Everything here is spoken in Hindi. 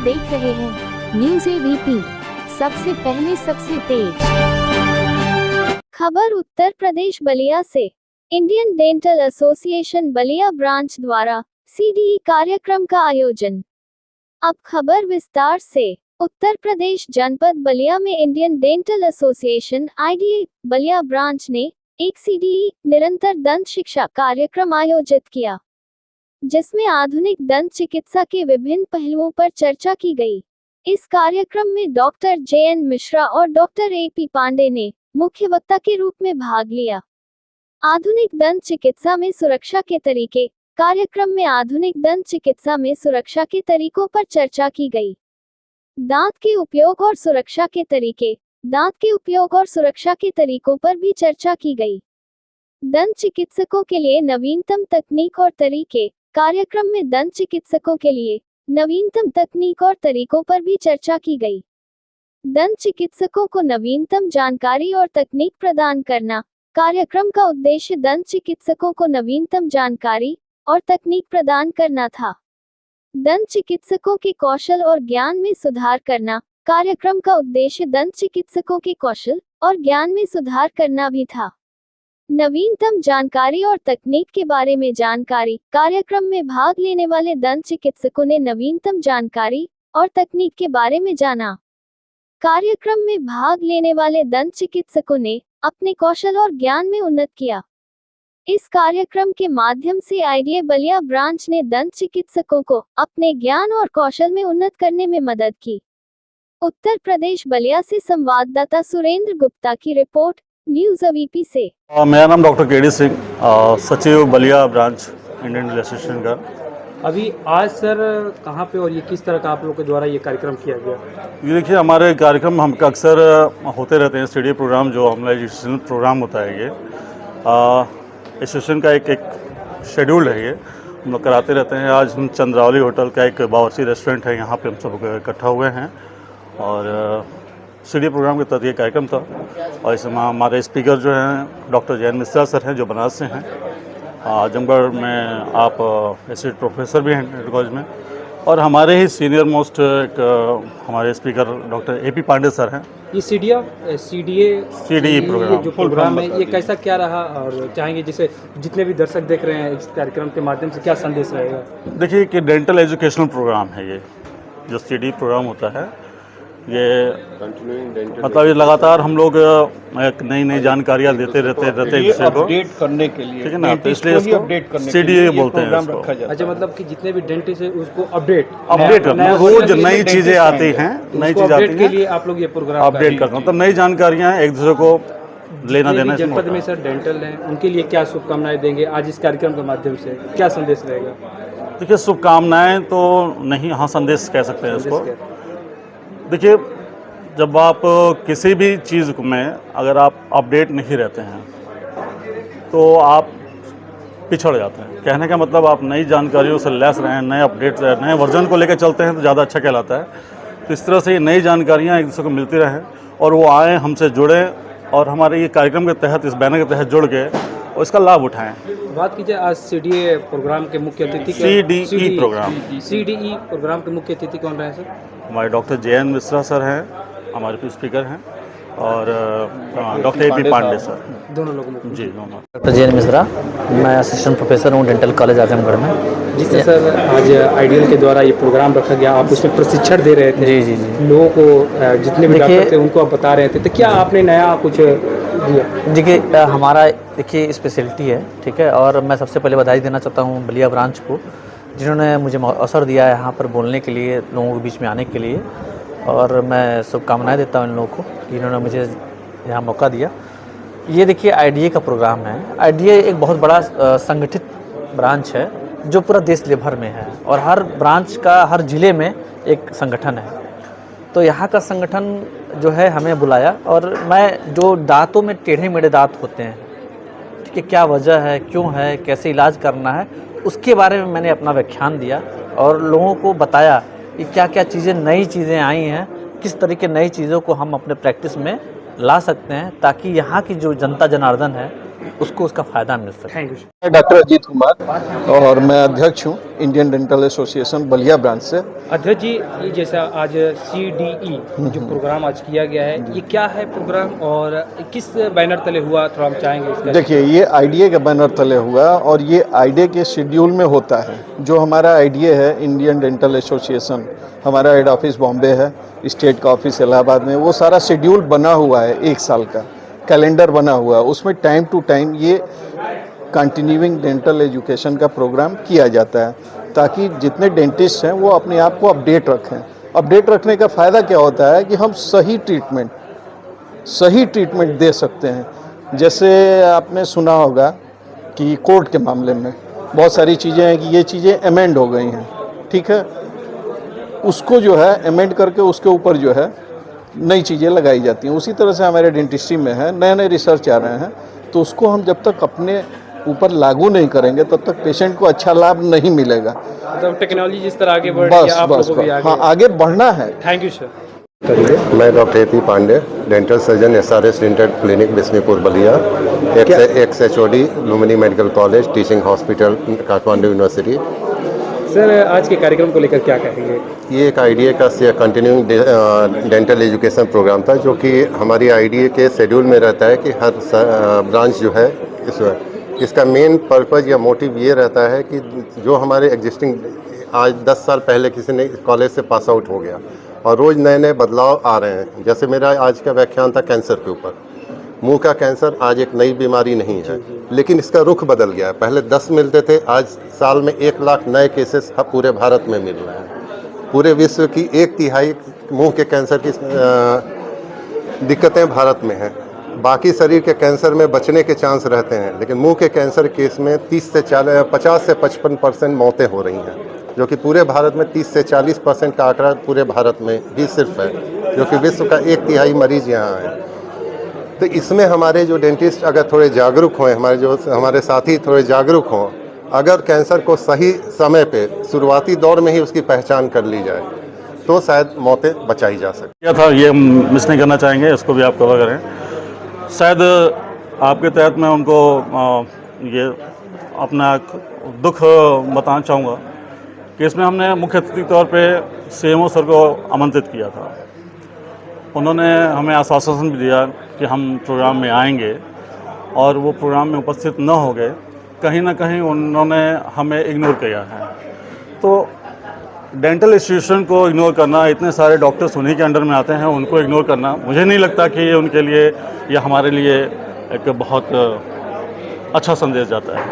देख रहे हैं न्यूज़ एवीपी, सबसे पहले सबसे तेज खबर। उत्तर प्रदेश बलिया से Indian dental association Ballia branch द्वारा CDE कार्यक्रम का आयोजन। अब खबर विस्तार से। उत्तर प्रदेश जनपद बलिया में Indian dental association IDA Ballia branch ने एक CDE निरंतर दंत शिक्षा कार्यक्रम आयोजित किया, जिसमें आधुनिक दंत चिकित्सा के विभिन्न पहलुओं पर चर्चा की गई। इस कार्यक्रम में डॉक्टर JN मिश्रा और डॉक्टर AP पांडे ने मुख्य वक्ता के रूप में भाग लिया। आधुनिक दंत चिकित्सा में सुरक्षा के तरीके। कार्यक्रम में आधुनिक दंत चिकित्सा में सुरक्षा के तरीकों पर चर्चा की गई। दांत के उपयोग और सुरक्षा के तरीके। दांत के उपयोग और सुरक्षा के तरीकों पर भी चर्चा की गई। दंत चिकित्सकों के लिए नवीनतम तकनीक और तरीके। कार्यक्रम में दंत चिकित्सकों के लिए नवीनतम तकनीक और तरीकों पर भी चर्चा की गई। दंत चिकित्सकों को नवीनतम जानकारी और तकनीक प्रदान करना। कार्यक्रम का उद्देश्य दंत चिकित्सकों को नवीनतम जानकारी और तकनीक प्रदान करना था। दंत चिकित्सकों के कौशल और ज्ञान में सुधार करना। कार्यक्रम का उद्देश्य दंत चिकित्सकों के कौशल और ज्ञान में सुधार करना भी था। नवीनतम जानकारी और तकनीक के बारे में जानकारी। कार्यक्रम में भाग लेने वाले दंत चिकित्सकों ने नवीनतम जानकारी और तकनीक के बारे में जाना। कार्यक्रम में भाग लेने वाले दंत चिकित्सकों ने अपने कौशल और ज्ञान में उन्नत किया। इस कार्यक्रम के माध्यम से IDA बलिया ब्रांच ने दंत चिकित्सकों को अपने ज्ञान और कौशल में उन्नत करने में मदद की। उत्तर प्रदेश बलिया से संवाददाता सुरेंद्र गुप्ता की रिपोर्ट, न्यूज़ एवीपी से। मेरा नाम डॉक्टर KD सिंह, सचिव Ballia branch Indian dental association का। अभी आज सर कहाँ पे और ये किस तरह का आप लोगों के द्वारा ये कार्यक्रम किया गया? ये देखिए, हमारे कार्यक्रम हम अक्सर होते रहते हैं। CDE प्रोग्राम जो हमारा एजुकेशनल प्रोग्राम होता है, ये एसोसिएशन का एक शेड्यूल है। ये हम लोग कराते रहते हैं। आज हम चंद्रावली होटल का एक बावर्ची रेस्टोरेंट है, यहाँ पे हम सब इकट्ठा हुए हैं और CDE प्रोग्राम के तहत ये कार्यक्रम था। और इसमें हमारे स्पीकर जो हैं डॉक्टर JN मिश्रा सर हैं, जो बनारस से हैं। आजमगढ़ में आप एसोसिएट प्रोफेसर भी हैं डेंटल कॉलेज में। और हमारे ही सीनियर मोस्ट एक हमारे speaker doctor AP Pandey sir हैं। ये CDE प्रोग्राम जो प्रोग्राम है, ये कैसा क्या रहा और चाहेंगे जैसे जितने भी दर्शक देख रहे हैं इस कार्यक्रम के माध्यम से क्या संदेश रहेगा? देखिए कि डेंटल एजुकेशनल प्रोग्राम है ये, जो CDE प्रोग्राम होता है। ये मतलब ये लगातार हम लोग एक नई नई जानकारियाँ देते रहते हैं दूसरे को अपडेट करने के लिए, ठीक है ना। तो इसलिए इसको CDE बोलते हैं इसको। अच्छा, मतलब कि जितने भी डेंटिस्ट है उसको अपडेट करना, रोज नई चीज़ें आती हैं, नई चीज़ें आती हैं के लिए आप लोग ये प्रोग्राम अपडेट करना, मतलब नई जानकारियाँ एक दूसरे को लेना देना। जनपद में सर डेंटल हैं, उनके लिए क्या शुभकामनाएं देंगे आज इस कार्यक्रम के माध्यम से? क्या संदेश रहेगा? देखिए, शुभकामनाएं तो नहीं, हाँ संदेश कह सकते हैं इसको। देखिए, जब आप किसी भी चीज़ में अगर आप अपडेट नहीं रहते हैं तो आप पिछड़ जाते हैं। कहने का मतलब आप नई जानकारियों से लैस रहें, नए अपडेट रहें, नए वर्जन को लेकर चलते हैं तो ज़्यादा अच्छा कहलाता है। तो इस तरह से ये नई जानकारियाँ एक दूसरे को मिलती रहें और वो आएँ, हमसे जुड़ें और हमारे ये कार्यक्रम के तहत, इस बैनर के तहत जुड़ के और इसका लाभ उठाएँ। बात कीजिए आज CDE प्रोग्राम के मुख्य अतिथि CDE प्रोग्राम के मुख्य अतिथि कौन रहे सर? हमारे डॉक्टर JN मिश्रा सर हैं, हमारे स्पीकर हैं, और डॉक्टर AP पांडे सर, दोनों लोगों जी दोनों। डॉक्टर JN मिश्रा, मैं असिस्टेंट प्रोफेसर हूँ डेंटल कॉलेज आजमगढ़ में। जिससे सर आज IDL के द्वारा ये प्रोग्राम रखा गया, आप उसमें प्रशिक्षण दे रहे थे जी लोगों को, जितने भी डॉक्टर थे उनको आप बता रहे थे, तो क्या आपने नया कुछ दिया? देखिए, हमारा देखिए स्पेशलिटी है, ठीक है। और मैं सबसे पहले बधाई देना चाहता हूँ बलिया ब्रांच को, जिन्होंने मुझे अवसर दिया है यहाँ पर बोलने के लिए, लोगों के बीच में आने के लिए। और मैं शुभकामनाएं देता हूँ इन लोगों को कि इन्होंने मुझे यहाँ मौका दिया। ये देखिए IDA का प्रोग्राम है। IDA एक बहुत बड़ा संगठित ब्रांच है जो पूरा देश भर में है और हर ब्रांच का हर ज़िले में एक संगठन है। तो यहाँ का संगठन जो है हमें बुलाया और मैं जो दांतों में टेढ़े मेढ़े दांत होते हैं, ठीक है, क्या वजह है, क्यों है, कैसे इलाज करना है, उसके बारे में मैंने अपना व्याख्यान दिया और लोगों को बताया कि क्या क्या चीज़ें, नई चीज़ें आई हैं, किस तरीके नई चीज़ों को हम अपने प्रैक्टिस में ला सकते हैं ताकि यहाँ की जो जनता जनार्दन है उसको उसका फ़ायदा मिल सके। Thank you. मैं डॉक्टर अजीत कुमार और मैं अध्यक्ष हूँ Indian dental association Ballia branch से। अध्यक्ष जी, ये जैसा आज CDE जो प्रोग्राम आज किया गया है, ये क्या है प्रोग्राम और किस बैनर तले हुआ, थोड़ा हम चाहेंगे इसका। देखिए, ये आईडीए के बैनर तले हुआ और ये आईडीए के शेड्यूल में होता है। जो हमारा आईडीए है इंडियन डेंटल एसोसिएशन, हमारा हेड ऑफिस बॉम्बे है, स्टेट का ऑफिस इलाहाबाद में, वो सारा शेड्यूल बना हुआ है, 1 साल का कैलेंडर बना हुआ है। उसमें टाइम टू टाइम ये कंटिन्यूइंग डेंटल एजुकेशन का प्रोग्राम किया जाता है ताकि जितने डेंटिस्ट हैं वो अपने आप को अपडेट रखें। अपडेट रखने का फ़ायदा क्या होता है कि हम सही ट्रीटमेंट दे सकते हैं। जैसे आपने सुना होगा कि कोर्ट के मामले में बहुत सारी चीज़ें हैं कि ये चीज़ें अमेंड हो गई हैं, ठीक है, उसको जो है अमेंड करके उसके ऊपर जो है नई चीज़ें लगाई जाती हैं। उसी तरह से हमारे डेंटिस्ट्री में है, नए नए रिसर्च आ रहे हैं, तो उसको हम जब तक अपने ऊपर लागू नहीं करेंगे तब तक पेशेंट को अच्छा लाभ नहीं मिलेगा। मतलब टेक्नोलॉजी जिस तरह आगे बढ़ रही है, आप लोगों को भी आगे। हाँ, आगे बढ़ना है। Thank you sir. मैं doctor A P. Pandey, dental surgeon, SRS dental clinic Bismipur Ballia, XHOD Lumbini medical college, teaching hospital, Kathmandu university. Sir, आज के कार्यक्रम को लेकर क्या कहेंगे। ये एक आईडीए का कंटिन्यूइंग डेंटल एजुकेशन प्रोग्राम था जो कि हमारी आईडीए के शेड्यूल में रहता है कि हर ब्रांच जो है इसका मेन पर्पज़ या मोटिव ये रहता है कि जो हमारे एग्जिस्टिंग आज 10 साल पहले किसी ने कॉलेज से पास आउट हो गया और रोज़ नए नए बदलाव आ रहे हैं। जैसे मेरा आज का व्याख्यान था कैंसर के ऊपर। मुंह का कैंसर आज एक नई बीमारी नहीं है, लेकिन इसका रुख बदल गया है। पहले 10 मिलते थे, आज साल में 1 लाख नए केसेस पूरे भारत में मिल रहे हैं। पूरे विश्व की 1/3 मुंह के कैंसर की दिक्कतें भारत में हैं। बाकी शरीर के कैंसर में बचने के चांस रहते हैं, लेकिन मुंह के कैंसर केस में 50 से 55% मौतें हो रही हैं, जो कि पूरे भारत में 30 से 40% का आंकड़ा पूरे भारत में ही सिर्फ है, जो कि विश्व का 1/3 मरीज यहाँ है। तो इसमें हमारे जो डेंटिस्ट अगर थोड़े जागरूक हों, हमारे साथी थोड़े जागरूक हों, अगर कैंसर को सही समय पे शुरुआती दौर में ही उसकी पहचान कर ली जाए तो शायद मौतें बचाई जा सके। क्या था ये मिस नहीं करना चाहेंगे, इसको भी आप कवर करें। शायद आपके तहत मैं उनको ये अपना दुख बताना चाहूँगा कि इसमें हमने मुख्य अतिथि के तौर पे CMO सर को आमंत्रित किया था। उन्होंने हमें आश्वासन भी दिया कि हम प्रोग्राम में आएंगे और वो प्रोग्राम में उपस्थित न हो गए। कहीं ना कहीं उन्होंने हमें इग्नोर किया है। तो डेंटल इंस्टीट्यूशन को इग्नोर करना, इतने सारे डॉक्टर्स उन्हीं के अंडर में आते हैं, उनको इग्नोर करना मुझे नहीं लगता कि ये उनके लिए या हमारे लिए एक बहुत अच्छा संदेश जाता है।